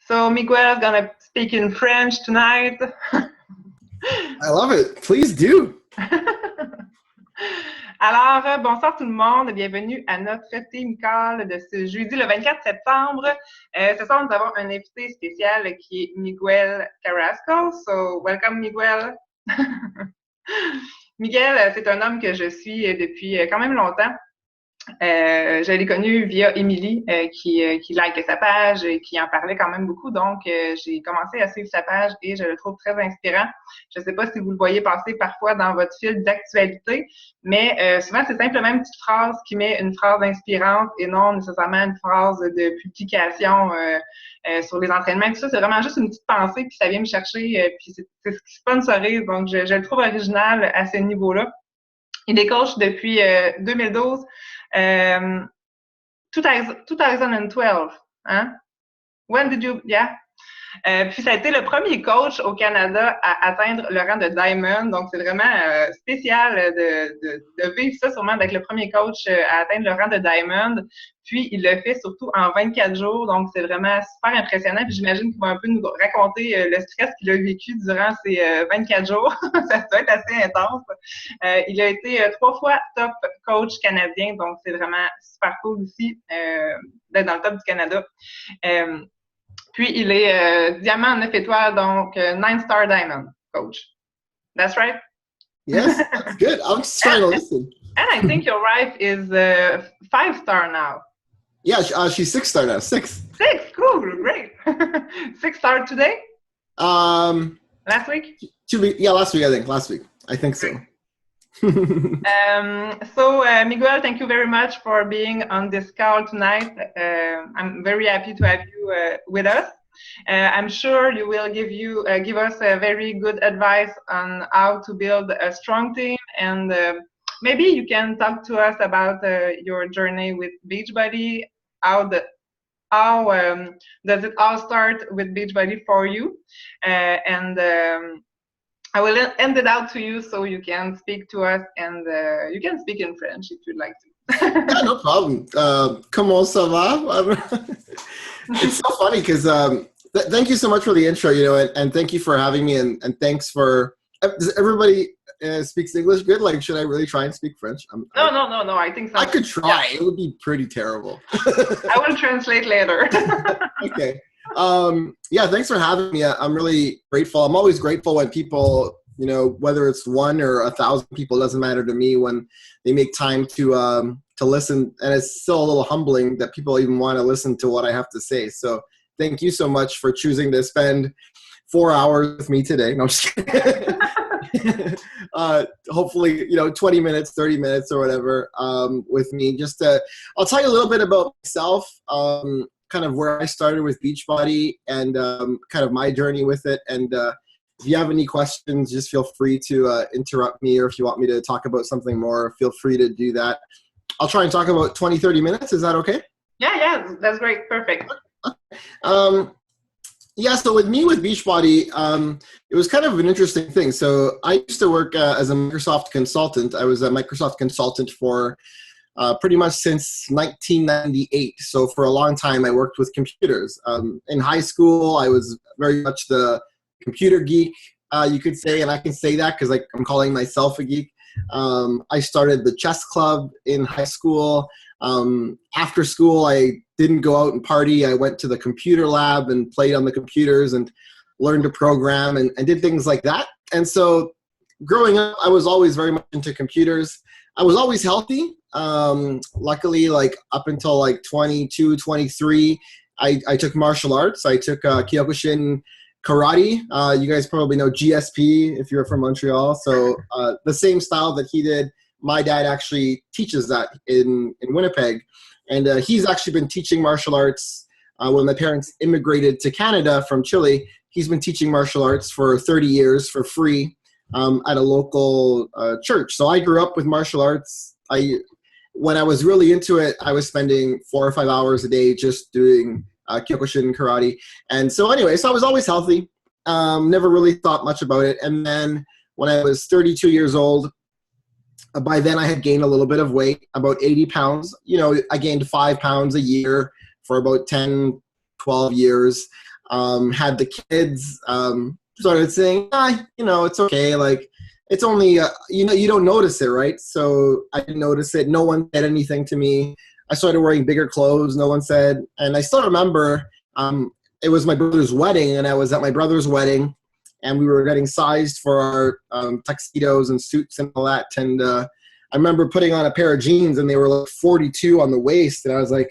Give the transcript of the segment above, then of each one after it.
So Miguel's gonna speak in French tonight. I love it. Please do. Alors, bonsoir tout le monde, bienvenue à notre team call de ce jeudi le 24 septembre. Ce soir, nous avons un invité spécial qui est Miguel Carrasco. So, welcome Miguel. Miguel, c'est un homme que je suis depuis quand même longtemps. Je l'ai connu via Émilie qui likait sa page et qui en parlait quand même beaucoup. Donc, j'ai commencé à suivre sa page et je le trouve très inspirant. Je ne sais pas si vous le voyez passer parfois dans votre fil d'actualité, mais souvent, c'est simplement une petite phrase qui met une phrase inspirante et non nécessairement une phrase de publication sur les entraînements. Tout ça, c'est vraiment juste une petite pensée, puis ça vient me chercher, puis c'est ce qui sponsorise. Donc, je le trouve original à ce niveau-là. Il est coach depuis 2012. 2012, hein? When did you, yeah? Puis ça a été le premier coach au Canada à atteindre le rang de Diamond. Donc, c'est vraiment spécial de vivre ça, sûrement d'être le premier coach à atteindre le rang de Diamond. Puis, il le fait surtout en 24 jours. Donc, c'est vraiment super impressionnant. Puis, j'imagine qu'il va un peu nous raconter le stress qu'il a vécu durant ces 24 jours. Ça doit être assez intense. Il a été 3 fois top coach canadien. Donc, c'est vraiment super cool aussi d'être dans le top du Canada. Puis, il est diamant 9 étoiles, donc 9-star diamond coach. That's right? Yes, that's good. I'm just trying to listen. And I think your wife is 5-star now. Yeah, she's 6-star now. 6. 6, cool, great. 6-star today? Last week? Last week. I think so. So, Miguel, thank you very much for being on this call tonight. I'm very happy to have you with us. I'm sure you will give us a very good advice on how to build a strong team, and maybe you can talk to us about your journey with Beachbody. How does it all start with Beachbody for you? I will end it out to you so you can speak to us, and you can speak in French if you'd like to. Yeah, no problem. Comment ça va? It's so funny because thank you so much for the intro, and thank you for having me, and thanks for does everybody speaks English good? Like, should I really try and speak French? No. I think so. I could try. Yeah. It would be pretty terrible. I will translate later. Okay. Yeah, thanks for having me. I'm really grateful. I'm always grateful when people, whether it's 1 or 1,000 people, doesn't matter to me, when they make time to listen. And it's still a little humbling that people even want to listen to what I have to say. So thank you so much for choosing to spend 4 hours with me today. No, I'm just kidding. Hopefully, 20 minutes, 30 minutes or whatever with me. I'll tell you a little bit about myself. Kind of where I started with Beachbody and kind of my journey with it. And if you have any questions, just feel free to interrupt me, or if you want me to talk about something more, feel free to do that. I'll try and talk about 20, 30 minutes. Is that okay? Yeah, that's great. Perfect. Yeah, so with Beachbody, it was kind of an interesting thing. So I used to work as a Microsoft consultant. I was a Microsoft consultant for pretty much since 1998. So for a long time, I worked with computers. In high school, I was very much the computer geek, you could say, and I can say that because I'm calling myself a geek. I started the chess club in high school. After school, I didn't go out and party. I went to the computer lab and played on the computers and learned to program and did things like that. And so growing up, I was always very much into computers. I was always healthy. Luckily, up until 22, 23, I took martial arts. I took Kyokushin karate. You guys probably know GSP if you're from Montreal. So the same style that he did, my dad actually teaches that in Winnipeg. And he's actually been teaching martial arts when my parents immigrated to Canada from Chile. He's been teaching martial arts for 30 years for free at a local church. So I grew up with martial arts. When I was really into it, I was spending 4 or 5 hours a day just doing Kyokushin karate. And so anyway, so I was always healthy. Never really thought much about it. And then when I was 32 years old, by then I had gained a little bit of weight, about 80 pounds. I gained 5 pounds a year for about 10, 12 years. had the kids, started saying, it's okay. Like, it's only, you don't notice it, right? So I didn't notice it. No one said anything to me. I started wearing bigger clothes. No one said. And I still remember it was my brother's wedding, and I was at my brother's wedding, and we were getting sized for our tuxedos and suits and all that. And I remember putting on a pair of jeans, and they were like 42 on the waist. And I was like,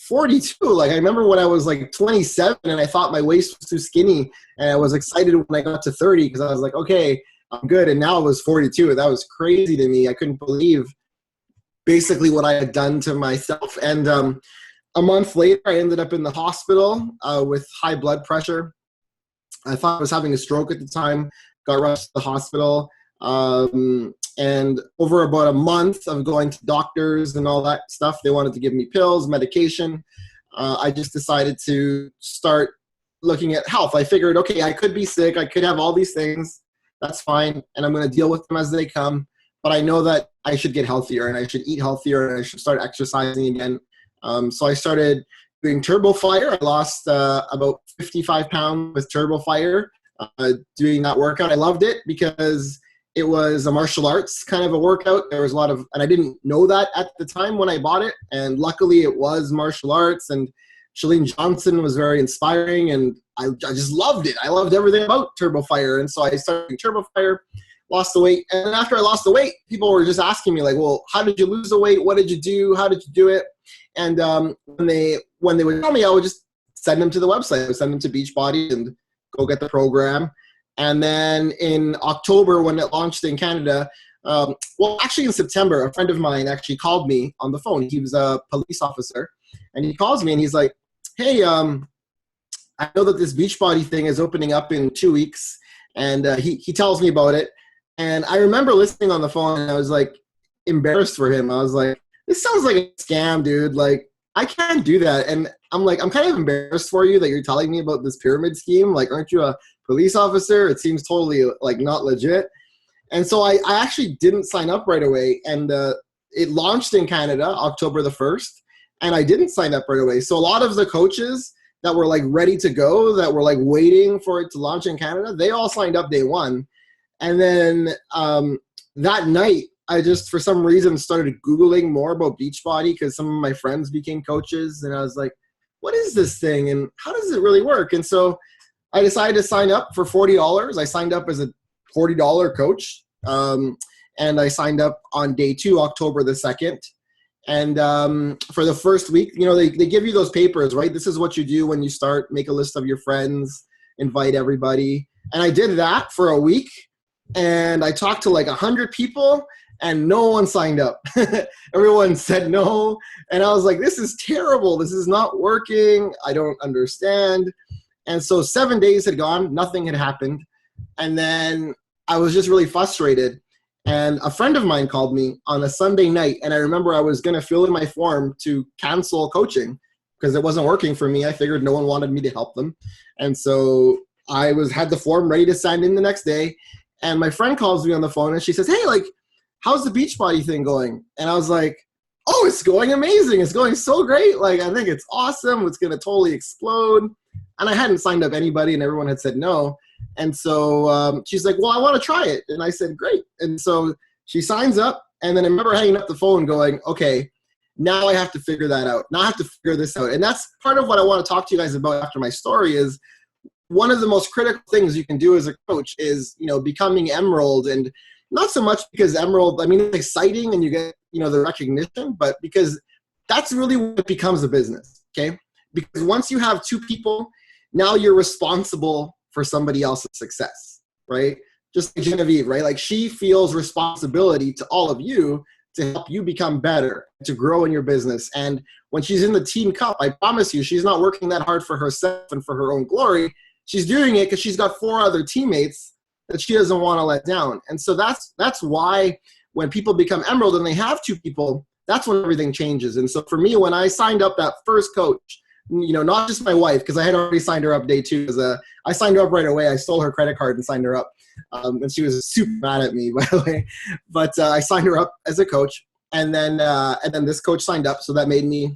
42? Like, I remember when I was like 27, and I thought my waist was too skinny. And I was excited when I got to 30 because I was like, okay, I'm good. And now it was 42. That was crazy to me. I couldn't believe basically what I had done to myself. And a month later, I ended up in the hospital with high blood pressure. I thought I was having a stroke at the time, got rushed to the hospital. And over about a month of going to doctors and all that stuff, they wanted to give me pills, medication. I just decided to start looking at health. I figured, okay, I could be sick. I could have all these things. That's fine. And I'm going to deal with them as they come. But I know that I should get healthier, and I should eat healthier, and I should start exercising again. So I started doing Turbo Fire. I lost about 55 pounds with Turbo Fire doing that workout. I loved it because it was a martial arts kind of a workout. There was a lot of, and I didn't know that at the time when I bought it. And luckily it was martial arts, and Shalene Johnson was very inspiring, and I just loved it. I loved everything about Turbo Fire. And so I started doing Turbo Fire, lost the weight. And then after I lost the weight, people were just asking me like, well, how did you lose the weight? What did you do? How did you do it? And when they would tell me, I would just send them to the website. I would send them to Beachbody and go get the program. And then in October, when it launched in Canada, actually in September, a friend of mine actually called me on the phone. He was a police officer, and he calls me and he's like, hey, I know that this Beachbody thing is opening up in 2 weeks. And he tells me about it. And I remember listening on the phone, and I was like embarrassed for him. I was like, this sounds like a scam, dude. Like, I can't do that. And I'm like, I'm kind of embarrassed for you that you're telling me about this pyramid scheme. Like, aren't you a police officer? It seems totally like not legit. And so I actually didn't sign up right away. And it launched in Canada October the 1st. And I didn't sign up right away. So a lot of the coaches that were like ready to go, that were like waiting for it to launch in Canada, they all signed up day one. And then that night, I just, for some reason, started Googling more about Beachbody because some of my friends became coaches. And I was like, what is this thing? And how does it really work? And so I decided to sign up for $40. I signed up as a $40 coach. And I signed up on day 2, October the 2nd. And for the first week, they give you those papers, right? This is what you do when you start. Make a list of your friends, invite everybody. And I did that for a week. And I talked to like 100 people, and no one signed up. Everyone said no. And I was like, this is terrible. This is not working. I don't understand. And so 7 days had gone. Nothing had happened. And then I was just really frustrated. And a friend of mine called me on a Sunday night. And I remember I was going to fill in my form to cancel coaching because it wasn't working for me. I figured no one wanted me to help them. And so I had the form ready to sign in the next day. And my friend calls me on the phone, and she says, hey, like, how's the Beachbody thing going? And I was like, oh, it's going amazing. It's going so great. Like, I think it's awesome. It's going to totally explode. And I hadn't signed up anybody, and everyone had said no. And so she's like, well, I want to try it. And I said, great. And so she signs up. And then I remember hanging up the phone going, okay, now I have to figure that out. Now I have to figure this out. And that's part of what I want to talk to you guys about after my story is one of the most critical things you can do as a coach is, becoming Emerald. And not so much because Emerald, it's exciting and you get, the recognition, but because that's really what becomes a business, okay? Because once you have 2 people, now you're responsible for somebody else's success, right? Just like Genevieve, right? Like, she feels responsibility to all of you to help you become better, to grow in your business. And when she's in the Team Cup, I promise you, she's not working that hard for herself and for her own glory. She's doing it because she's got 4 other teammates that she doesn't want to let down. And so that's why when people become Emerald and they have 2 people, that's when everything changes. And so for me, when I signed up that first coach, not just my wife, because I had already signed her up day 2. I signed her up right away. I stole her credit card and signed her up. And she was super mad at me, by the way. But I signed her up as a coach. And then this coach signed up. So that made me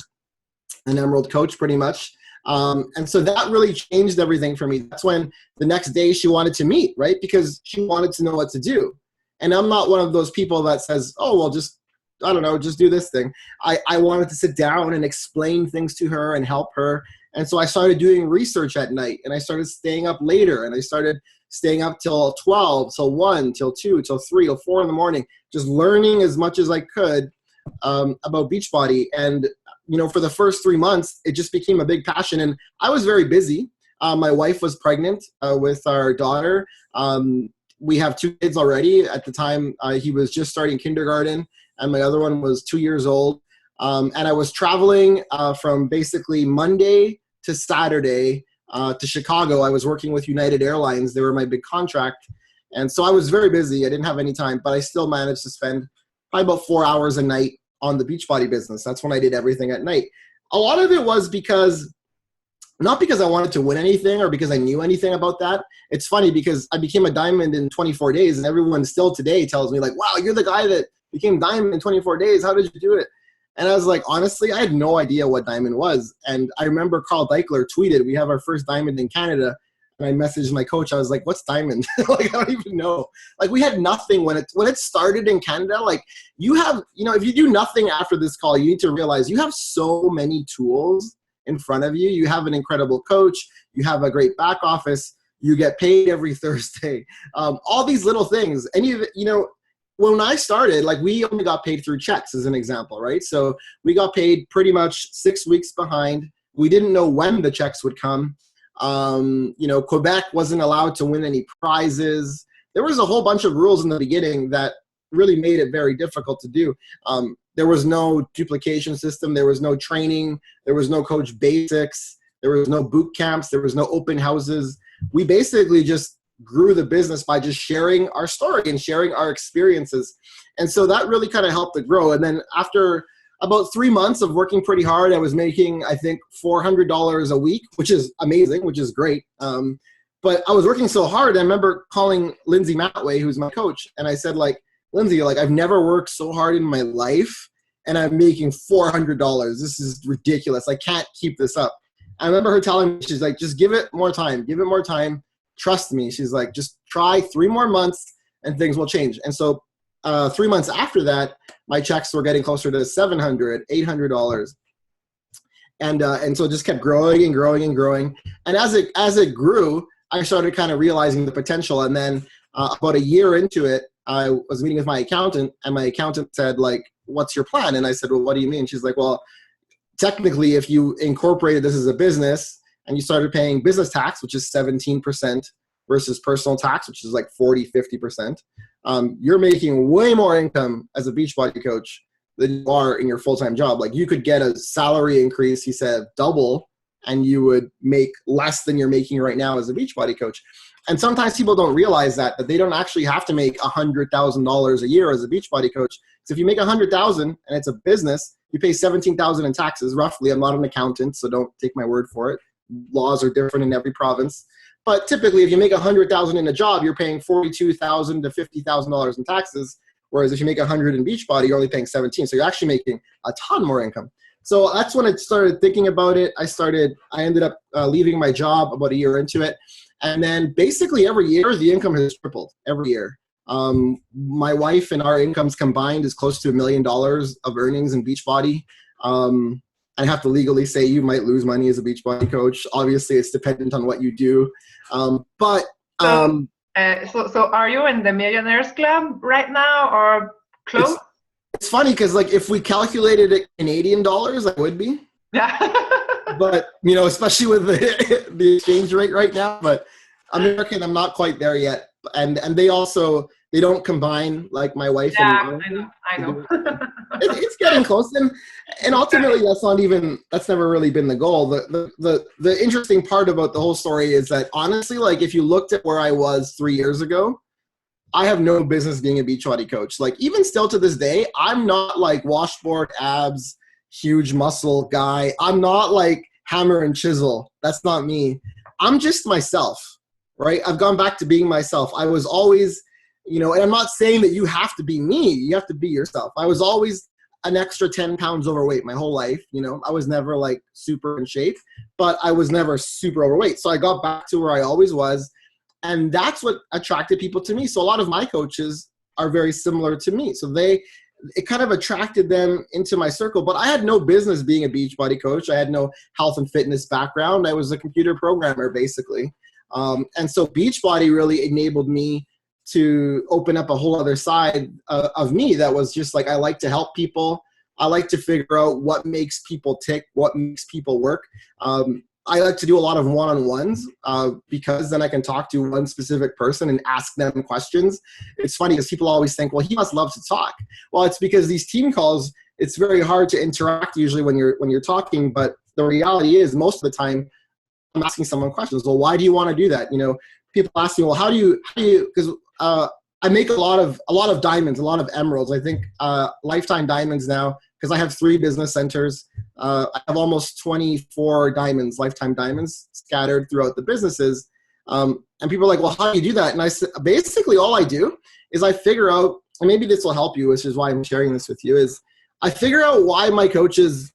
an Emerald coach pretty much. And so that really changed everything for me. That's when the next day she wanted to meet, right? Because she wanted to know what to do. And I'm not one of those people that says, oh, well, just, I don't know, just do this thing. I wanted to sit down and explain things to her and help her. And so I started doing research at night, and I started staying up later, and I started staying up till 12, till 1, till 2, till 3, till 4 in the morning, just learning as much as I could about Beachbody. And, you know, for the first 3 months, it just became a big passion. And I was very busy. My wife was pregnant with our daughter. We have 2 kids already. At the time, he was just starting kindergarten, and my other one was 2 years old. And I was traveling from basically Monday to Saturday to Chicago. I was working with United Airlines. They were my big contract. And so I was very busy. I didn't have any time, but I still managed to spend probably about 4 hours a night on the Beachbody business. That's when I did everything at night. A lot of it was not because I wanted to win anything or because I knew anything about that. It's funny because I became a diamond in 24 days, and everyone still today tells me like, wow, you're the guy that became diamond in 24 days. How did you do it? And I was like, honestly, I had no idea what diamond was. And I remember Carl Deichler tweeted, we have our first diamond in Canada. And I messaged my coach. I was like, what's diamond? Like, I don't even know. Like, we had nothing when it started in Canada. Like, you have, you know, if you do nothing after this call, you need to realize you have so many tools in front of you. You have an incredible coach. You have a great back office. You get paid every Thursday. All these little things. And you know, when I started, like, we only got paid through checks as an example, right? So we got paid pretty much 6 weeks behind. We didn't know when the checks would come. You know, Quebec wasn't allowed to win any prizes. There was a whole bunch of rules in the beginning that really made it very difficult to do. There was no duplication system. There was no training. There was no coach basics. There was no boot camps. There was no open houses. We basically just grew the business by just sharing our story and sharing our experiences. And so that really kind of helped it grow. And then after about 3 months of working pretty hard, I was making, I think, $400 a week, which is amazing, which is great. But I was working so hard. I remember calling Lindsay Matway, who's my coach, and I said, like, Lindsay, like, I've never worked so hard in my life, and I'm making $400. This is ridiculous. I can't keep this up. I remember her telling me, she's like, just give it more time. Give it more time. Trust me. She's like, just try 3 more months and things will change. And so 3 months after that, my checks were getting closer to $700, $800. And so it just kept growing and growing and growing. And as it grew, I started kind of realizing the potential. And then about a year into it, I was meeting with my accountant, and my accountant said, like, what's your plan? And I said, well, what do you mean? She's like, well, technically, if you incorporated this as a business and you started paying business tax, which is 17%, versus personal tax, which is like 40, 50%, you're making way more income as a Beachbody coach than you are in your full-time job. Like, you could get a salary increase, he said, double, and you would make less than you're making right now as a Beachbody coach. And sometimes people don't realize that they don't actually have to make $100,000 a year as a Beachbody coach. So if you make $100,000 and it's a business, you pay $17,000 in taxes, roughly. I'm not an accountant, so don't take my word for it. Laws are different in every province. But typically, if you make $100,000 in a job, you're paying $42,000 to $50,000 in taxes. Whereas if you make $100,000 in Beachbody, you're only paying $17,000. So you're actually making a ton more income. So that's when I started thinking about it. I ended up leaving my job about a year into it. And then basically every year, the income has tripled every year. My wife and our incomes combined is close to $1 million of earnings in Beachbody. I have to legally say you might lose money as a Beachbody coach. Obviously, it's dependent on what you do. So are you in the Millionaires Club right now, or close? It's funny because, like, if we calculated it Canadian dollars, I would be. Yeah. But, you know, especially with the exchange rate right now. But American, I'm not quite there yet. And they don't combine like my wife. Yeah, I know. It's getting close. And ultimately, that's never really been the goal. The interesting part about the whole story is that, honestly, like, if you looked at where I was 3 years ago, I have no business being a Beachbody coach. Like, even still to this day, I'm not like washboard abs, huge muscle guy. I'm not like hammer and chisel. That's not me. I'm just myself, right? I've gone back to being myself. I was always, you know, and I'm not saying that you have to be me. You have to be yourself. I was always an extra 10 pounds overweight my whole life. You know, I was never like super in shape, but I was never super overweight. So I got back to where I always was. And that's what attracted people to me. So a lot of my coaches are very similar to me. So it kind of attracted them into my circle, but I had no business being a Beachbody coach. I had no health and fitness background. I was a computer programmer basically. And so Beachbody really enabled me to open up a whole other side of me that was just like, I like to help people. I like to figure out what makes people tick, what makes people work. I like to do a lot of one-on-ones because then I can talk to one specific person and ask them questions. It's funny because people always think, well, he must love to talk. Well, it's because these team calls, it's very hard to interact usually when you're talking. But the reality is most of the time I'm asking someone questions. Well, why do you want to do that? You know, people ask me, well, how do you, because I make a lot of diamonds, a lot of emeralds. I think lifetime diamonds now, because I have 3 business centers. I have almost 24 diamonds, lifetime diamonds scattered throughout the businesses. And people are like, well, how do you do that? And I said, basically all I do is I figure out, and maybe this will help you, which is why I'm sharing this with you, is I figure out why my coaches,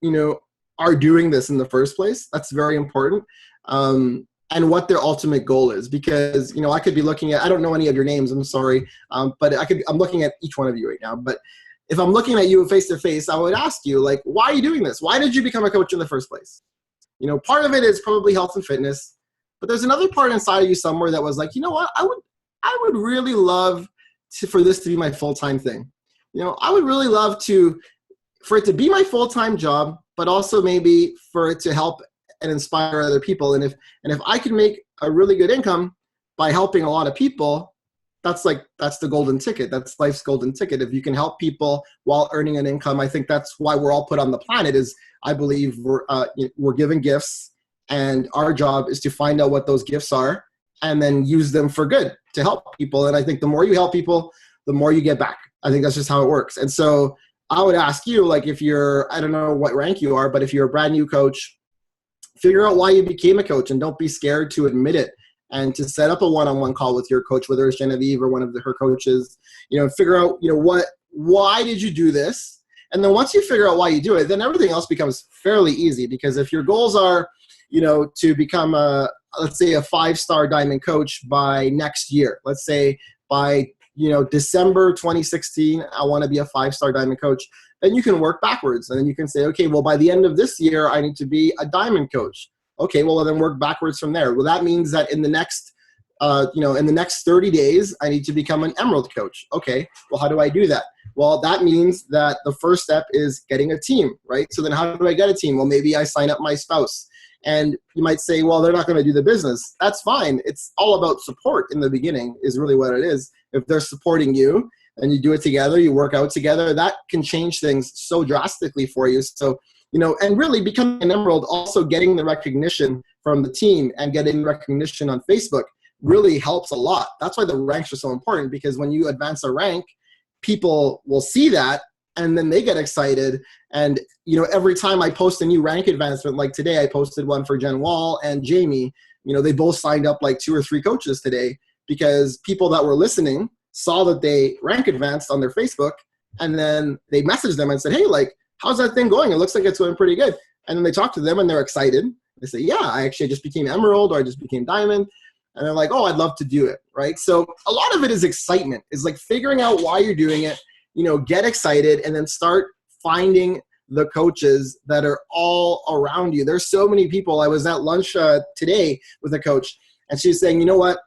you know, are doing this in the first place. That's very important. And what their ultimate goal is, because, you know, I could be looking at, I don't know any of your names, I'm sorry, but I'm looking at each one of you right now. But if I'm looking at you face to face, I would ask you, like, why are you doing this? Why did you become a coach in the first place? You know, part of it is probably health and fitness, but there's another part inside of you somewhere that was like, you know what, I would really love for this to be my full-time thing. You know, I would really love for it to be my full-time job, but also maybe for it to help and inspire other people. And if I can make a really good income by helping a lot of people, that's the golden ticket. That's life's golden ticket. If you can help people while earning an income, I think that's why we're all put on the planet. Is I believe we're given gifts, and our job is to find out what those gifts are and then use them for good to help people. And I think the more you help people, the more you get back. I think that's just how it works. And so I would ask you, like, if you're, I don't know what rank you are, but if you're a brand new coach, figure out why you became a coach and don't be scared to admit it, and to set up a one-on-one call with your coach, whether it's Genevieve or one of her coaches, you know, figure out, you know, why did you do this? And then once you figure out why you do it, then everything else becomes fairly easy, because if your goals are, you know, to become let's say a 5-star diamond coach by next year, let's say by, you know, December 2016, I want to be a 5-star diamond coach. Then you can work backwards, and then you can say, okay, well, by the end of this year, I need to be a diamond coach. Okay, well, then work backwards from there. Well, that means that in the next, in the next 30 days, I need to become an emerald coach. Okay, well, how do I do that? Well, that means that the first step is getting a team, right? So then how do I get a team? Well, maybe I sign up my spouse. And you might say, well, they're not going to do the business. That's fine. It's all about support in the beginning is really what it is. If they're supporting you and you do it together, you work out together, that can change things so drastically for you. So, you know, and really becoming an emerald, also getting the recognition from the team and getting recognition on Facebook really helps a lot. That's why the ranks are so important, because when you advance a rank, people will see that and then they get excited. And, you know, every time I post a new rank advancement, like today I posted one for Jen Wall and Jamie, you know, they both signed up like 2 or 3 coaches today, because people that were listening saw that they rank advanced on their Facebook, and then they messaged them and said, hey, like, how's that thing going? It looks like it's going pretty good. And then they talk to them and they're excited. They say, yeah, I just became emerald, or I just became diamond. And they're like, oh, I'd love to do it, right? So a lot of it is excitement. It's like figuring out why you're doing it, you know, get excited, and then start finding the coaches that are all around you. There's so many people. I was at lunch today with a coach, and she's saying, you know what?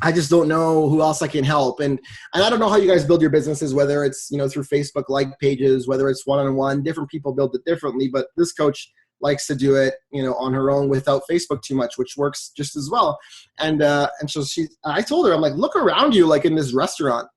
I just don't know who else I can help. And I don't know how you guys build your businesses, whether it's, you know, through Facebook like pages, whether it's one-on-one, different people build it differently, but this coach likes to do it, you know, on her own without Facebook too much, which works just as well. And so I told her, I'm like, look around you, like in this restaurant,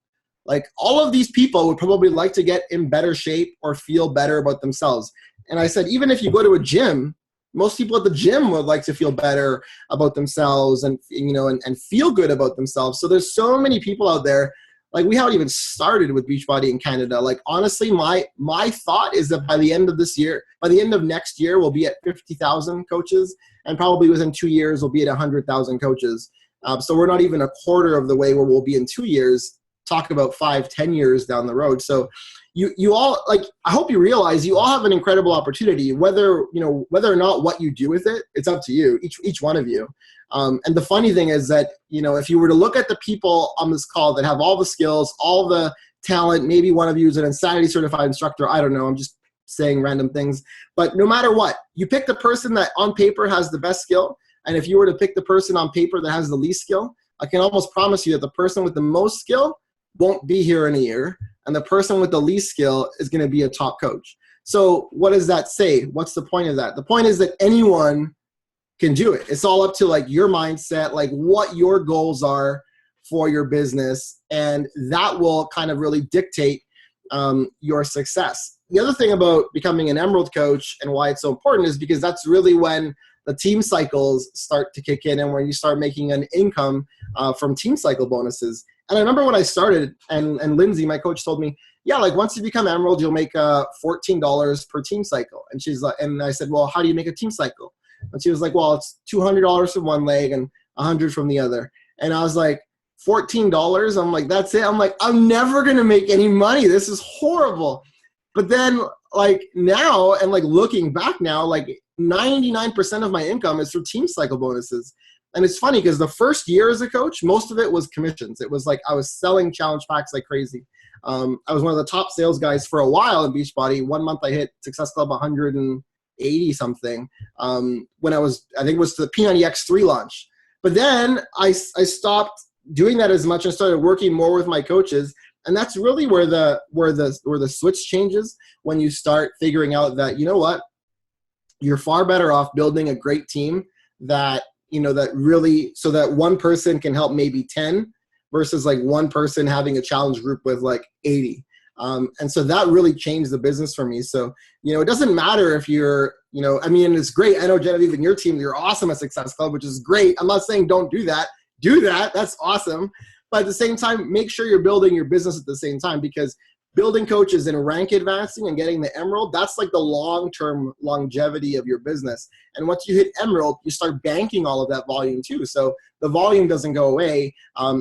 like all of these people would probably like to get in better shape or feel better about themselves. And I said, even if you go to a gym, most people at the gym would like to feel better about themselves and, you know, and feel good about themselves. So there's so many people out there. Like, we haven't even started with Beachbody in Canada. Like, honestly, my thought is that by the end of this year, by the end of next year, we'll be at 50,000 coaches, and probably within 2 years, we'll be at 100,000 coaches. So we're not even a quarter of the way where we'll be in 2 years. Talk about 5-10 years down the road. So, you all, like, I hope you realize you all have an incredible opportunity, whether or not what you do with it, it's up to you, each one of you. And the funny thing is that, if you were to look at the people on this call that have all the skills, all the talent, maybe one of you is an Insanity certified instructor, I don't know, I'm just saying random things, but no matter what, you pick the person that on paper has the best skill, and if you were to pick the person on paper that has the least skill, I can almost promise you that the person with the most skill won't be here in a year, and the person with the least skill is going to be a top coach. So what does that say? What's the point of that? The point is that anyone can do it. It's all up to like your mindset, like what your goals are for your business, and that will kind of really dictate your success. The other thing about becoming an Emerald coach and why it's so important is because that's really when the team cycles start to kick in and where you start making an income from team cycle bonuses. And I remember when I started, and Lindsay, my coach, told me, yeah, like once you become Emerald, you'll make $14 per team cycle. And she's like, and I said, well, how do you make a team cycle? And she was like, well, it's $200 from one leg and $100 from the other. And I was like, $14? I'm like, that's it. I'm like, I'm never going to make any money. This is horrible. But then like now, and like looking back now, like 99% of my income is through team cycle bonuses. And it's funny because the first year as a coach, most of it was commissions. It was like I was selling challenge packs like crazy. I was one of the top sales guys for a while in Beachbody. 1 month I hit Success Club 180 something when I think it was the P90 X3 launch. But then I stopped doing that as much and started working more with my coaches. And that's really where the switch changes, when you start figuring out that, you know what, you're far better off building a great team that really, so that one person can help maybe 10 versus like one person having a challenge group with like 80. And so that really changed the business for me. So, it doesn't matter if you're, it's great. I know, Genevieve, in your team, you're awesome at Success Club, which is great. I'm not saying don't do that. Do that. That's awesome. But at the same time, make sure you're building your business at the same time, because building coaches and rank advancing and getting the Emerald, that's like the long-term longevity of your business. And once you hit Emerald, you start banking all of that volume too. So the volume doesn't go away.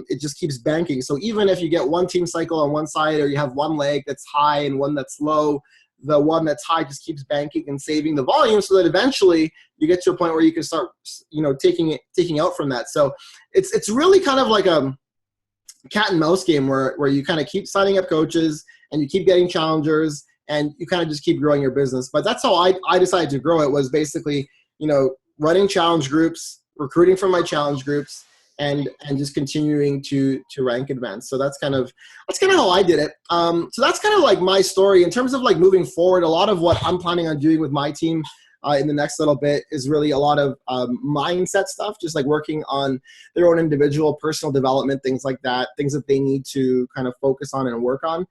It just keeps banking. So even if you get one team cycle on one side, or you have one leg that's high and one that's low, the one that's high just keeps banking and saving the volume, so that eventually you get to a point where you can start, taking out from that. So it's really kind of like a cat and mouse game where you kind of keep signing up coaches and you keep getting challengers and you kind of just keep growing your business. But that's how I decided to grow it, was basically, running challenge groups, recruiting from my challenge groups, and just continuing to rank advance. So that's kind of how I did it. So that's kind of like my story in terms of like moving forward. A lot of what I'm planning on doing with my team in the next little bit is really a lot of mindset stuff, just like working on their own individual personal development, things like that, things that they need to kind of focus on and work on.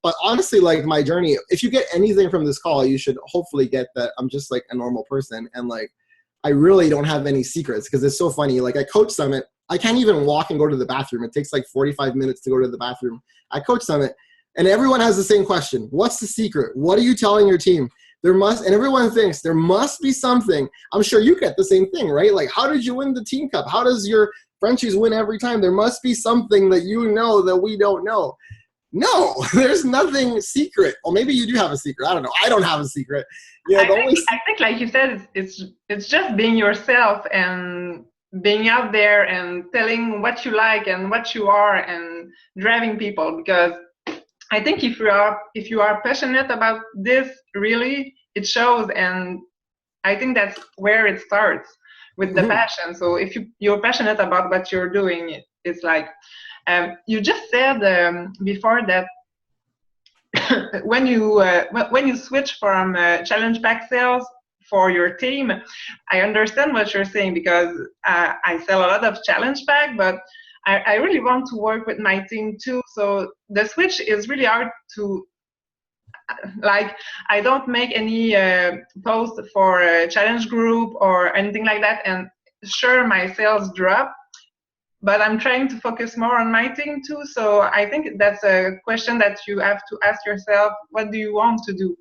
But honestly, like my journey, if you get anything from this call, you should hopefully get that I'm just like a normal person, and like I really don't have any secrets, because it's so funny. Like I coach Summit, I can't even walk and go to the bathroom. It takes like 45 minutes to go to the bathroom. I coach Summit, and everyone has the same question. What's the secret? What are you telling your team? And everyone thinks there must be something. I'm sure you get the same thing, right? Like, how did you win the team cup? How does your Frenchies win every time? There must be something that you know that we don't know. No, there's nothing secret. Or maybe you do have a secret. I don't know. I don't have a secret. I think, like you said, it's just being yourself and being out there and telling what you like and what you are and driving people. Because I think if you are passionate about this, really, it shows. And I think that's where it starts, with the passion. So if you're passionate about what you're doing, it's like, you just said before that when you switch from challenge pack sales for your team, I understand what you're saying, because I sell a lot of challenge pack, but I really want to work with my team too. So the switch is really hard to, like, I don't make any post for a challenge group or anything like that. And sure, my sales drop, but I'm trying to focus more on my team too. So I think that's a question that you have to ask yourself. What do you want to do?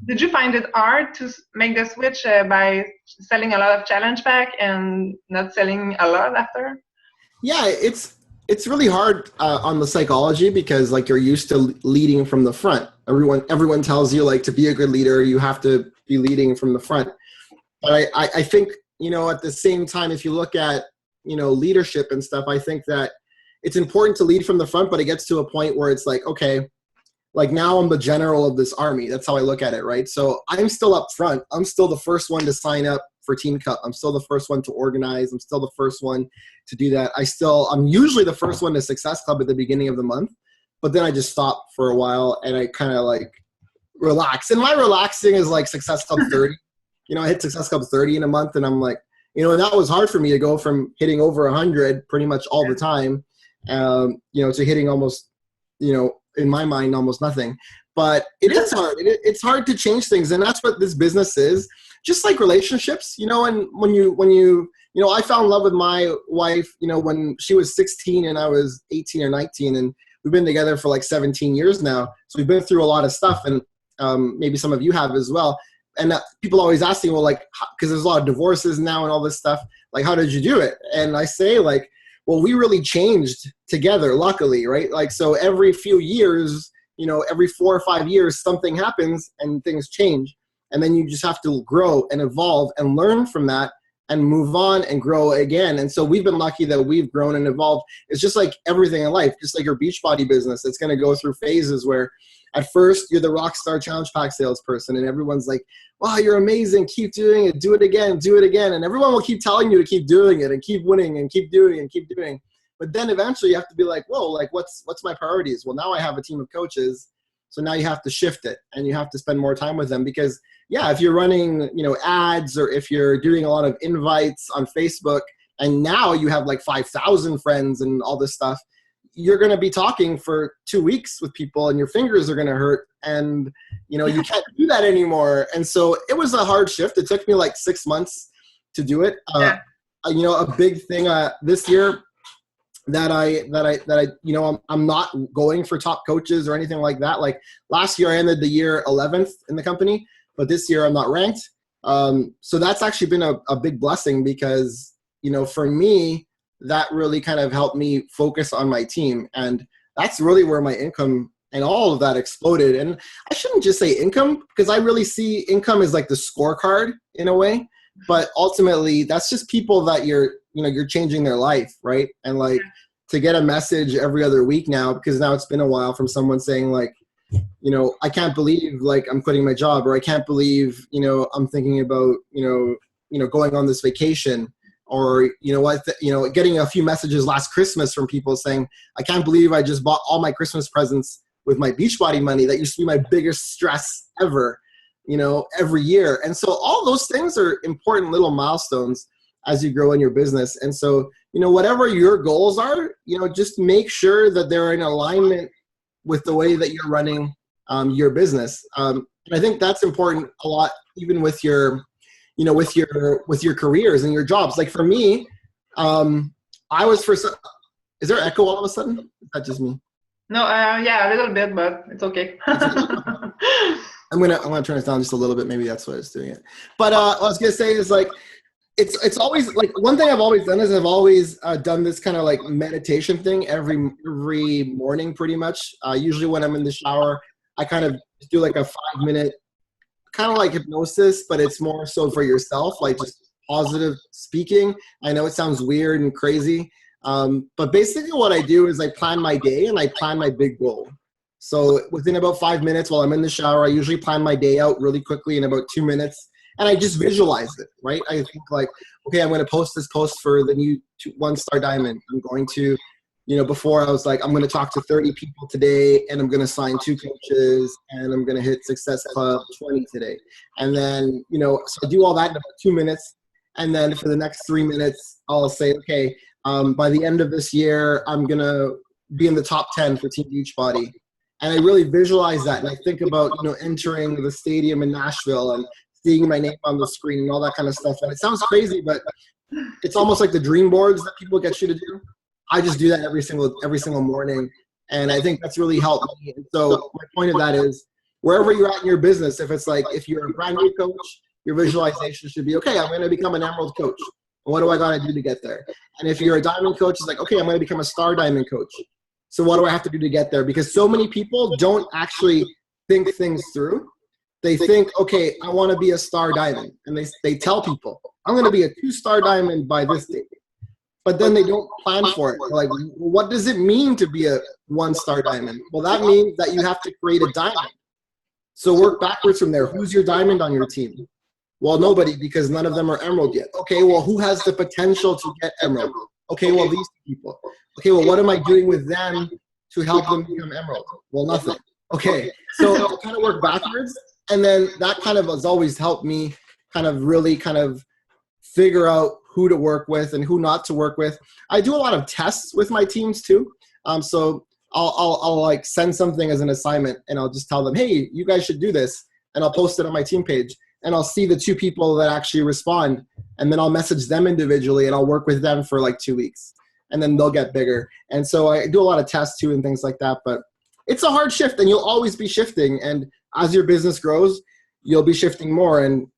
Did you find it hard to make the switch by selling a lot of challenge pack and not selling a lot after? Yeah, it's really hard on the psychology because like you're used to leading from the front. Everyone tells you like to be a good leader, you have to be leading from the front. But I think, you know, at the same time, if you look at, you know, leadership and stuff, I think that it's important to lead from the front, but it gets to a point where it's like, okay, like now I'm the general of this army. That's how I look at it, right? So I'm still up front. I'm still the first one to sign up for Team Cup. I'm still the first one to organize. I'm still the first one to do that. I'm usually the first one to Success Club at the beginning of the month, but then I just stop for a while and I kind of like relax. And my relaxing is like Success Club 30. You know, I hit Success Club 30 in a month and I'm like, you know, and that was hard for me to go from hitting over 100 pretty much all the time, you know, to hitting almost, you know, in my mind, almost nothing. But it is hard. It's hard to change things. And that's what this business is. Just like relationships, you know, and when you know, I fell in love with my wife, you know, when she was 16 and I was 18 or 19, and we've been together for like 17 years now. So we've been through a lot of stuff, and maybe some of you have as well. And people always ask me, well, like, because there's a lot of divorces now and all this stuff, like, how did you do it? And I say, like, well, we really changed together, luckily, right? Like, so every few years, you know, every 4 or 5 years, something happens and things change. And then you just have to grow and evolve and learn from that and move on and grow again. And so we've been lucky that we've grown and evolved. It's just like everything in life, just like your Beachbody business. It's going to go through phases where at first you're the Rockstar Challenge Pack salesperson and everyone's like, wow, you're amazing. Keep doing it. Do it again. Do it again. And everyone will keep telling you to keep doing it and keep winning and keep doing and keep doing. But then eventually you have to be like, whoa, like what's my priorities? Well, now I have a team of coaches. So now you have to shift it and you have to spend more time with them because, yeah, if you're running, you know, ads or if you're doing a lot of invites on Facebook and now you have like 5,000 friends and all this stuff, you're going to be talking for 2 weeks with people and your fingers are going to hurt and, you know, you can't do that anymore. And so it was a hard shift. It took me like 6 months to do it. You know, a big thing this year that I, you know, I'm not going for top coaches or anything like that. Like last year I ended the year 11th in the company, but this year I'm not ranked. So that's actually been a big blessing because, you know, for me, that really kind of helped me focus on my team. And that's really where my income and all of that exploded. And I shouldn't just say income because I really see income as like the scorecard in a way, but ultimately that's just people that you're changing their life. Right. And like to get a message every other week now, because now it's been a while from someone saying like, you know, I can't believe like I'm quitting my job, or I can't believe, you know, I'm thinking about, you know, going on this vacation. Or, you know what, getting a few messages last Christmas from people saying, I can't believe I just bought all my Christmas presents with my Beachbody money. That used to be my biggest stress ever, you know, every year. And so all those things are important little milestones as you grow in your business. And so, you know, whatever your goals are, you know, just make sure that they're in alignment with the way that you're running your business. And I think that's important a lot, even with your with your careers and your jobs. Like for me, I was is there echo all of a sudden? Is that just me? No, yeah, a little bit, but it's okay. I'm gonna turn this down just a little bit. Maybe that's why it's doing it. But what I was gonna say is like, it's always like one thing I've always done is I've always done this kind of like meditation thing every morning, pretty much. Usually when I'm in the shower, I kind of do like a 5-minute. Kind of like hypnosis, but it's more so for yourself, like just positive speaking. I know it sounds weird and crazy, but basically what I do is I plan my day and I plan my big goal. So within about 5 minutes while I'm in the shower, I usually plan my day out really quickly in about 2 minutes, and I just visualize it, right? I think like, okay, I'm going to post this post for the new 1-star diamond. I'm going to, you know, before I was like, I'm going to talk to 30 people today and I'm going to sign 2 coaches and I'm going to hit Success Club 20 today. And then, you know, so I do all that in about 2 minutes. And then for the next 3 minutes, I'll say, okay, by the end of this year, I'm going to be in the top 10 for Team Beachbody. And I really visualize that. And I think about, you know, entering the stadium in Nashville and seeing my name on the screen and all that kind of stuff. And it sounds crazy, but it's almost like the dream boards that people get you to do. I just do that every single morning, and I think that's really helped me. And so my point of that is, wherever you're at in your business, if it's like if you're a brand new coach, your visualization should be, okay, I'm going to become an Emerald coach. What do I got to do to get there? And if you're a diamond coach, it's like, okay, I'm going to become a star diamond coach. So what do I have to do to get there? Because so many people don't actually think things through. They think, okay, I want to be a star diamond. And they tell people, I'm going to be a 2-star diamond by this date. But then they don't plan for it. They're like, what does it mean to be a 1-star diamond? Well, that means that you have to create a diamond. So work backwards from there. Who's your diamond on your team? Well, nobody, because none of them are emerald yet. Okay, well, who has the potential to get emerald? Okay, well, these people. Okay, well, what am I doing with them to help them become emerald? Well, nothing. Okay, so kind of work backwards. And then that kind of has always helped me kind of really kind of figure out who to work with and who not to work with. I do a lot of tests with my teams too. So I'll like send something as an assignment and I'll just tell them, hey, you guys should do this. And I'll post it on my team page and I'll see the 2 people that actually respond. And then I'll message them individually and I'll work with them for like 2 weeks and then they'll get bigger. And so I do a lot of tests too and things like that, but it's a hard shift and you'll always be shifting. And as your business grows, you'll be shifting more. And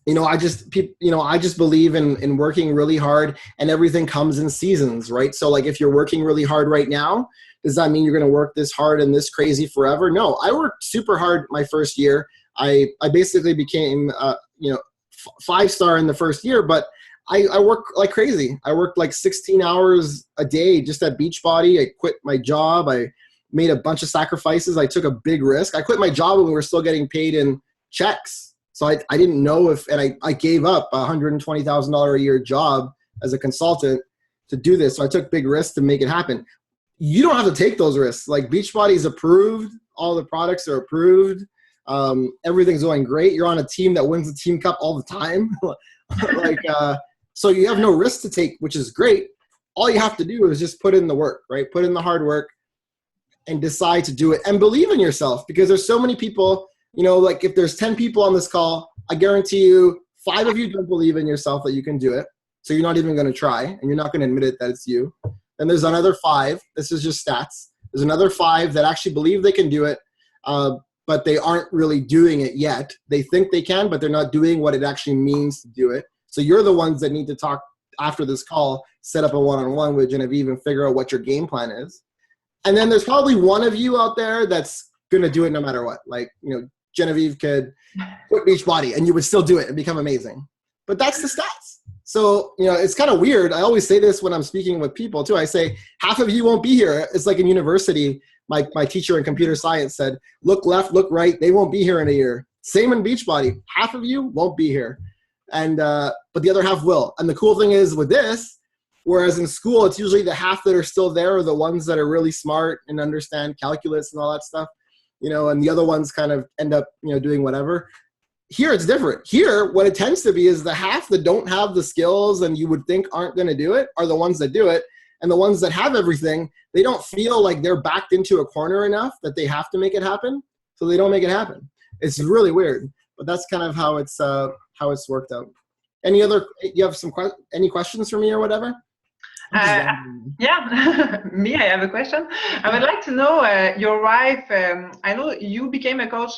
I just believe in working really hard and everything comes in seasons, right? So like if you're working really hard right now, does that mean you're going to work this hard and this crazy forever? No, I worked super hard my first year. I basically became, 5-star in the first year, but I worked like crazy. I worked like 16 hours a day just at Beachbody. I quit my job. I made a bunch of sacrifices. I took a big risk. I quit my job when we were still getting paid in checks. So I didn't know and I gave up a $120,000 a year job as a consultant to do this. So I took big risks to make it happen. You don't have to take those risks. Like Beachbody is approved. All the products are approved. Everything's going great. You're on a team that wins the team cup all the time. So you have no risk to take, which is great. All you have to do is just put in the work, right? Put in the hard work and decide to do it and believe in yourself, because there's so many people, like if there's 10 people on this call, I guarantee you 5 of you don't believe in yourself that you can do it. So you're not even going to try and you're not going to admit it that it's you. And there's another 5. This is just stats. There's another 5 that actually believe they can do it, but they aren't really doing it yet. They think they can, but they're not doing what it actually means to do it. So you're the ones that need to talk after this call, set up a one-on-one with Genevieve and figure out what your game plan is. And then there's probably one of you out there that's going to do it no matter what. Like, Genevieve could quit Beachbody and you would still do it and become amazing. But that's the stats. So, it's kind of weird. I always say this when I'm speaking with people too. I say, half of you won't be here. It's like in university, my teacher in computer science said, look left, look right. They won't be here in a year. Same in Beachbody. Half of you won't be here. And, but the other half will. And the cool thing is with this, whereas in school, it's usually the half that are still there are the ones that are really smart and understand calculus and all that stuff, and the other ones kind of end up, doing whatever. Here, it's different. Here, what it tends to be is the half that don't have the skills and you would think aren't going to do it are the ones that do it. And the ones that have everything, they don't feel like they're backed into a corner enough that they have to make it happen. So they don't make it happen. It's really weird, but that's kind of how it's worked out. You have any questions for me or whatever? Yeah, me, I have a question. I would like to know your wife. I know you became a coach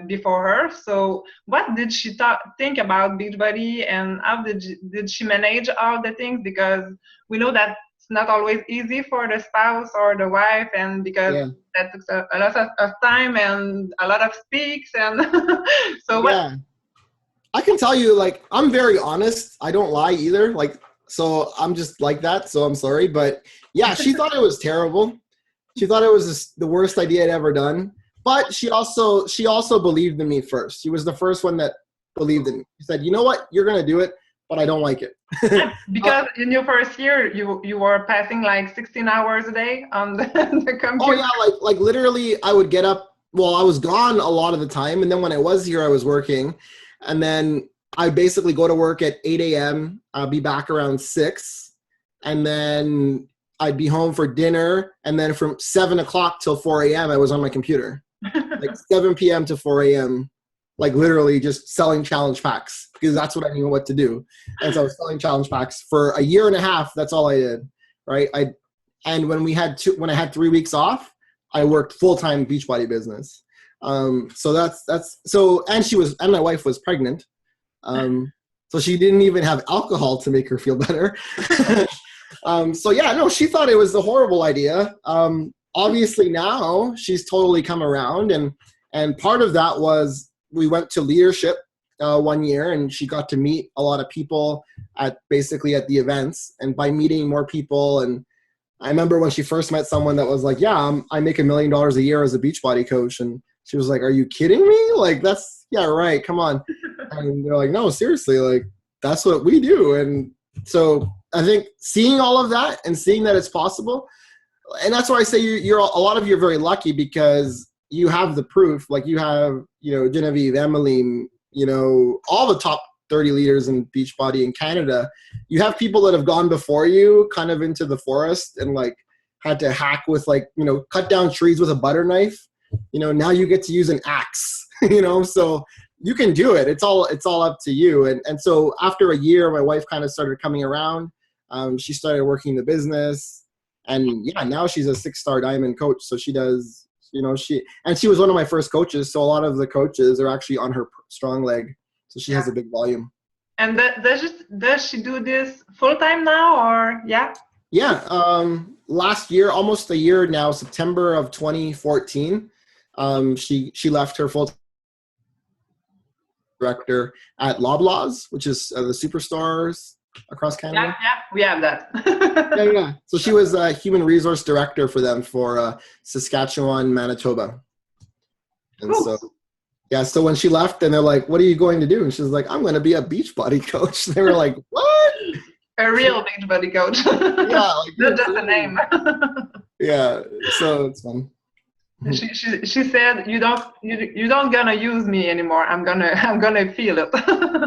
before her. So what did she think about Beachbody and how did she manage all the things? Because we know that it's not always easy for the spouse or the wife, and because that took a lot of time and a lot of speaks. And so what? Yeah. I can tell you, I'm very honest. I don't lie either. So I'm just like that. So I'm sorry. But yeah, she thought it was terrible. She thought it was the worst idea I'd ever done. But she also believed in me first. She was the first one that believed in me. She said, you know what? You're going to do it, but I don't like it. Because in your first year, you were passing 16 hours a day on the computer. Oh yeah. Like literally I would get up. Well, I was gone a lot of the time. And then when I was here, I was working. And then I basically go to work at 8 a.m. I'll be back around 6. And then I'd be home for dinner. And then from 7 o'clock till 4 a.m. I was on my computer. 7 p.m. to 4 a.m. Literally just selling challenge packs because that's what I knew what to do. And so I was selling challenge packs for a year and a half. That's all I did. Right. And when I had 3 weeks off, I worked full-time Beachbody business. So and my wife was pregnant. So she didn't even have alcohol to make her feel better. So yeah, no, she thought it was a horrible idea. Obviously now she's totally come around, and part of that was we went to leadership one year, and she got to meet a lot of people at the events, and by meeting more people. And I remember when she first met someone that was like, yeah, I make $1 million a year as a Beachbody coach. And she was like, are you kidding me? Like, yeah, right. Come on. And they're like, no, seriously, like that's what we do. And so I think seeing all of that and seeing that it's possible, and that's why I say you're a lot of you are very lucky, because you have the proof. Like you have, Genevieve, Emmeline, all the top 30 leaders in Beachbody in Canada. You have people that have gone before you kind of into the forest and like had to hack with cut down trees with a butter knife. Now you get to use an axe, so you can do it. It's all up to you. And so after a year, my wife kind of started coming around. She started working the business, and yeah, now she's a 6-star diamond coach. So she does, she was one of my first coaches. So a lot of the coaches are actually on her strong leg. So she has a big volume. And does she do this full time now, or yeah? Yeah. Last year, almost a year now, September of 2014, she left her full director at Loblaws, which is the superstores across Canada. Yeah, we have that. Yeah. So she was a human resource director for them for Saskatchewan, Manitoba. And so when she left, and they're like, what are you going to do? And she's like, I'm going to be a Beachbody coach. They were like, what? A real Beachbody coach. Yeah. Not just a name. Yeah. So it's fun. She said, you don't gonna use me anymore. I'm gonna feel it.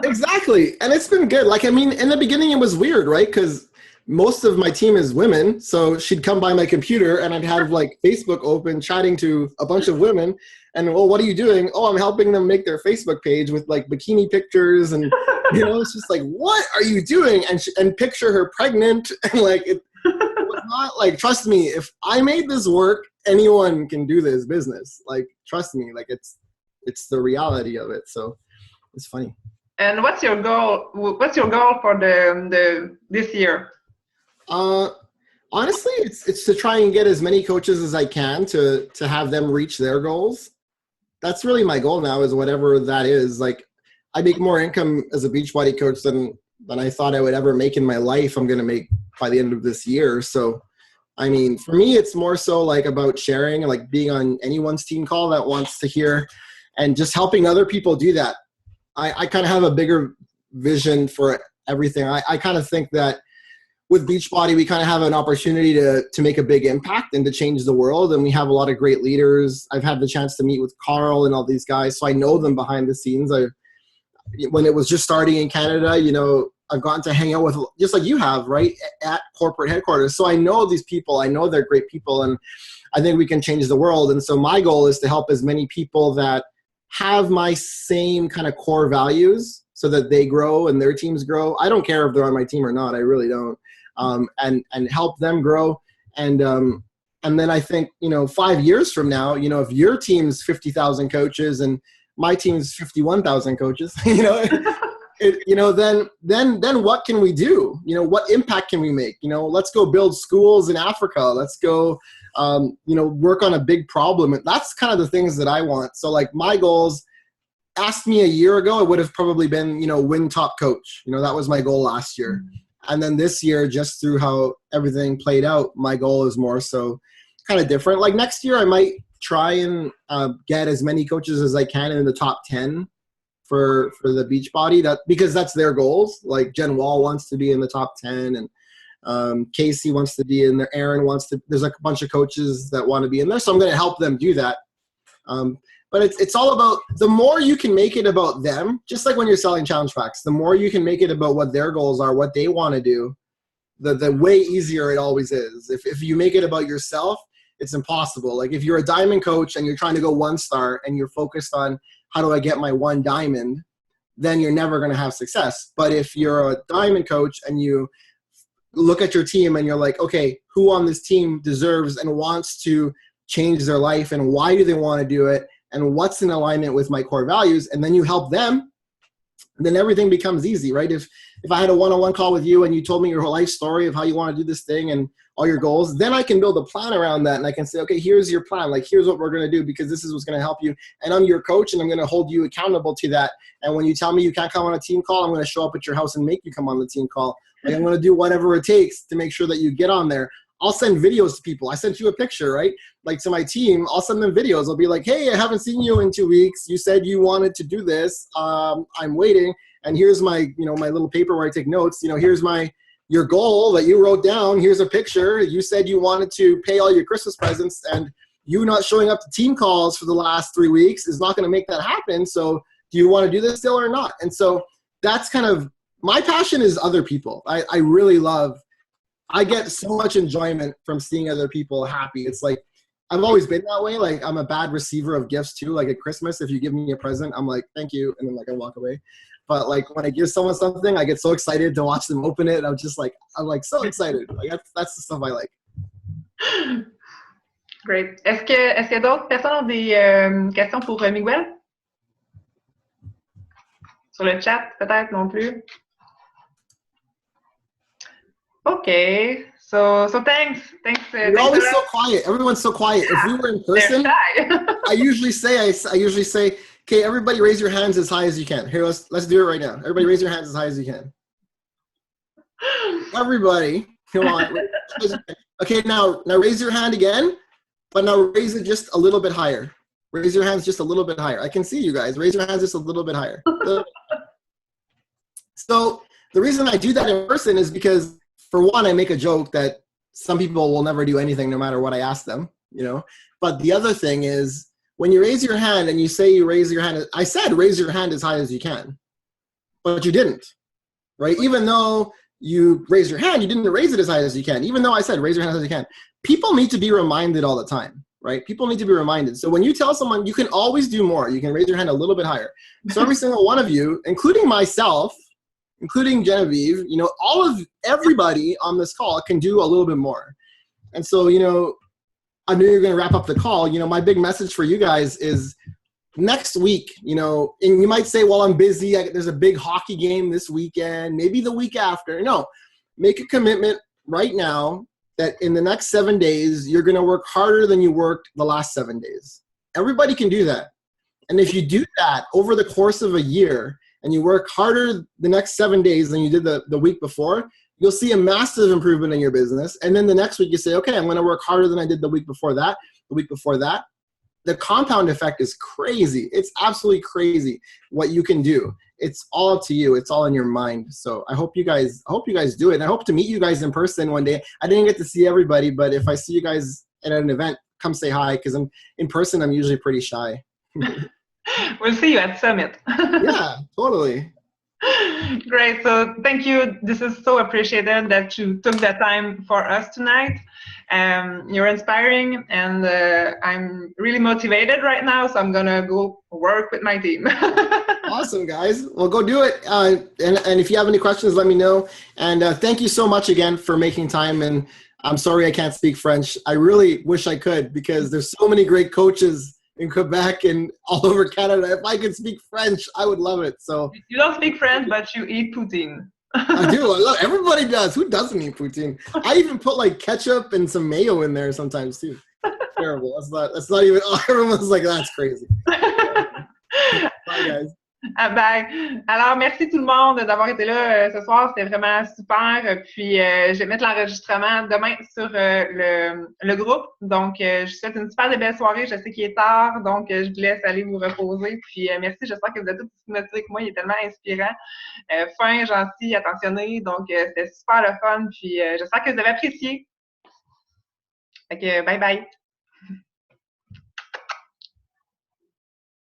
Exactly. And it's been good. Like, I mean, in the beginning it was weird, right? Because most of my team is women. So she'd come by my computer and I'd have like Facebook open, chatting to a bunch of women. And, well, what are you doing? Oh, I'm helping them make their Facebook page with like bikini pictures. And, it's just like, what are you doing? And picture her pregnant. And like, it was not like, trust me, if I made this work, anyone can do this business. Like, trust me, like it's the reality of it. So it's funny. And what's your goal? What's your goal for this year? Honestly, it's to try and get as many coaches as I can to have them reach their goals. That's really my goal now, is whatever that is. Like, I make more income as a Beachbody coach than I thought I would ever make in my life. I'm going to make by the end of this year. So, I mean, for me, it's more so like about sharing, like being on anyone's team call that wants to hear, and just helping other people do that. I kind of have a bigger vision for everything. I kind of think that with Beachbody, we kind of have an opportunity to make a big impact and to change the world. And we have a lot of great leaders. I've had the chance to meet with Carl and all these guys, so I know them behind the scenes. When it was just starting in Canada, I've gotten to hang out with, just like you have, right, at corporate headquarters. So I know these people. I know they're great people, and I think we can change the world. And so my goal is to help as many people that have my same kind of core values, so that they grow and their teams grow. I don't care if they're on my team or not. I really don't. And help them grow. And then I think, 5 years from now, if your team's 50,000 coaches and my team's 51,000 coaches, then what can we do? What impact can we make? Let's go build schools in Africa. Let's go, work on a big problem. And that's kind of the things that I want. So like my goals, asked me a year ago, it would have probably been, win top coach. That was my goal last year. And then this year, just through how everything played out, my goal is more so kind of different. Like next year, I might try and get as many coaches as I can in the top 10 for the Beachbody, because that's their goals. Like Jen Wall wants to be in the top 10, and Casey wants to be in there. Aaron wants to. There's like a bunch of coaches that want to be in there, so I'm going to help them do that. But it's all about, the more you can make it about them, just like when you're selling challenge packs, the more you can make it about what their goals are, what they want to do, the way easier it always is. If you make it about yourself, it's impossible. Like if you're a diamond coach and you're trying to go 1-star and you're focused on how do I get my 1 diamond, then you're never going to have success. But if you're a diamond coach and you look at your team and you're like, okay, who on this team deserves and wants to change their life, and why do they want to do it, and what's in alignment with my core values, and then you help them, then everything becomes easy, right? If I had a one-on-one call with you and you told me your whole life story of how you want to do this thing and all your goals, then I can build a plan around that, and I can say, okay, here's your plan. Like, here's what we're going to do because this is what's going to help you. And I'm your coach, and I'm going to hold you accountable to that. And when you tell me you can't come on a team call, I'm going to show up at your house and make you come on the team call. Like, I'm going to do whatever it takes to make sure that you get on there. I'll send videos to people. I sent you a picture, right? Like, to my team, I'll send them videos. I'll be like, hey, I haven't seen you in 2 weeks. You said you wanted to do this. I'm waiting. And here's my, my little paper where I take notes. Here's your goal that you wrote down. Here's a picture. You said you wanted to pay all your Christmas presents, and you not showing up to team calls for the last 3 weeks is not going to make that happen. So do you want to do this still or not? And so that's kind of my passion is other people. I really love, I get so much enjoyment from seeing other people happy. It's like, I've always been that way. Like, I'm a bad receiver of gifts too. Like, at Christmas, if you give me a present, I'm like, thank you. And then I walk away. But like, when I give someone something, I get so excited to watch them open it. I'm so excited. Like, that's the stuff I like. Great. Est-ce qu'il y a d'autres personnes ont des questions pour Miguel? Sur le chat, peut-être non plus? Okay. So thanks. You're always so quiet. Everyone's so quiet. Yeah, if we were in person, I usually say, okay, everybody raise your hands as high as you can. Here, let's do it right now. Everybody raise your hands as high as you can. Everybody, come on. Okay, now raise your hand again, but now raise it just a little bit higher. Raise your hands just a little bit higher. I can see you guys. Raise your hands just a little bit higher. So the reason I do that in person is because, for one, I make a joke that some people will never do anything no matter what I ask them, But the other thing is, when you raise your hand and you say you raise your hand, I said raise your hand as high as you can, but you didn't, right? Even though you raise your hand, you didn't raise it as high as you can. Even though I said raise your hand as you can. People need to be reminded all the time, right? People need to be reminded. So when you tell someone you can always do more, you can raise your hand a little bit higher. So every single one of you, including myself, including Genevieve, everybody on this call can do a little bit more. And so, I know you're going to wrap up the call. My big message for you guys is next week, and you might say, well, I'm busy. There's a big hockey game this weekend, maybe the week after. No, make a commitment right now that in the next 7 days, you're going to work harder than you worked the last 7 days. Everybody can do that. And if you do that over the course of a year, and you work harder the next 7 days than you did the week before, you'll see a massive improvement in your business. And then the next week you say, okay, I'm going to work harder than I did the week before that, the week before that. The compound effect is crazy. It's absolutely crazy what you can do. It's all up to you. It's all in your mind. So I hope you guys do it. And I hope to meet you guys in person one day. I didn't get to see everybody, but if I see you guys at an event, come say hi, because in person, I'm usually pretty shy. We'll see you at Summit. Yeah, totally. Great. So thank you. This is so appreciated that you took the time for us tonight. You're inspiring, and I'm really motivated right now, so I'm going to go work with my team. Awesome, guys. Well, go do it. And if you have any questions, let me know. And thank you so much again for making time. And I'm sorry I can't speak French. I really wish I could, because there's so many great coaches in Quebec and all over Canada. If I could speak French, I would love it. So you don't speak French, but you eat poutine. I do. I love it. Everybody does. Who doesn't eat poutine? I even put like ketchup and some mayo in there sometimes too. Terrible. That's not even. Oh, everyone's like, that's crazy. Bye, guys. Bye. Alors, merci tout le monde d'avoir été là ce soir. C'était vraiment super. Puis, je vais mettre l'enregistrement demain sur le groupe. Donc, je vous souhaite une super belle soirée. Je sais qu'il est tard, donc je vous laisse aller vous reposer. Puis, merci. J'espère que vous êtes tous aussi motivés que moi. Il est tellement inspirant. Fin, gentil, attentionné. Donc, c'était super le fun. Puis, j'espère que vous avez apprécié. Fait que, bye bye.